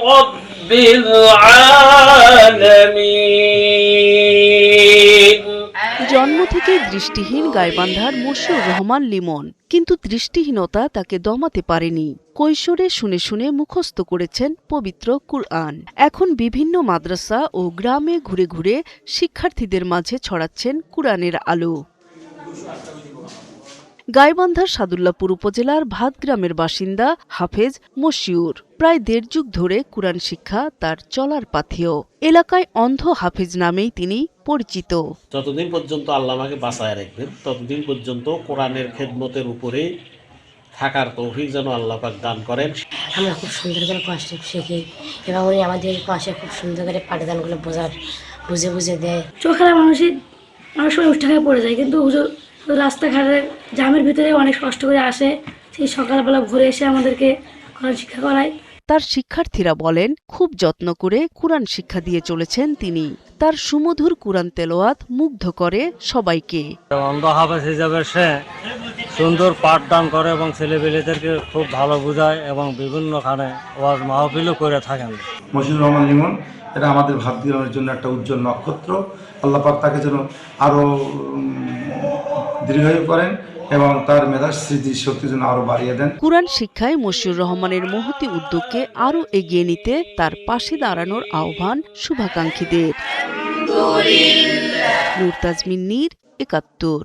রাব্বিল আলামিন। জন্ম থেকে দৃষ্টিহীন গাইবান্ধার মশিউর রহমান লিমন, কিন্তু দৃষ্টিহীনতা তাকে দমাতে পারেনি। কৈশোরে শুনে শুনে মুখস্থ করেছেন পবিত্র কুরআন। এখন বিভিন্ন মাদ্রাসা ও গ্রামে ঘুরে ঘুরে শিক্ষার্থীদের মাঝে ছড়াচ্ছেন কুরআনের আলো। গাইবান্ধার সাদুল্লাপুর উপজেলার ভাতগ্রামের বাসিন্দা হাফেজ মশিউর। প্রায় ১.৫ যুগ ধরে কুরআন শিক্ষা তার চলার পাথেয়। এলাকায় অন্ধ হাফেজ নামেই তিনি পরিচিত। যতদিন পর্যন্ত আল্লাহ আমাকে বাঁচায় রাখবেন ততদিন পর্যন্ত কোরআনের খেদমতের উপরে থাকার তৌফিক যেন আল্লাহ পাক দান করেন। আমরা খুব সুন্দর করে কোরআন শরীফ শিখি এবং উনি আমাদের কোরআন খুব সুন্দর করে পাঠদানগুলো বুঝে বুঝে দেয়। চোখের মানুষই অনেক সময় উষ্ঠাখায় পড়ে যায়, কিন্তু হুজুর রাস্তাঘাটের জামের ভিতরে অনেক কষ্ট করে আসে, সেই সকালবেলা ঘুরে এসে আমাদেরকে কোরআন শিক্ষা করায়। তার শিক্ষার্থীরা বলেন, খুব যত্ন করে কুরআন শিক্ষা দিয়ে চলেছেন তিনি। তার সুমধুর কুরআন তেলাওয়াত মুগ্ধ করে সবাইকে। অন্ধ হাফেজ হিসাবে সে সুন্দর পাঠদান করে এবং ছেলেপেলেদেরকে খুব ভালো বোঝায় এবং বিভিন্নখানে ওয়াজ মাহফিলও করে থাকেন। মশিউর রহমান লিমন এটা আমাদের ভাতগ্রামের জন্য একটা উজ্জ্বল নক্ষত্র। আল্লাহ পাক তাকে যেন আরও দৃঢ় করেন এবং তার মেধার স্মৃতি শক্তি যেন আরও বাড়িয়ে দেন। কুরআন শিক্ষায় মশিউর রহমানের মহতী উদ্যোগকে আরও এগিয়ে নিতে তার পাশে দাঁড়ানোর আহ্বান শুভাকাঙ্ক্ষীদের। নূর তাজমিন নীর, ৭১।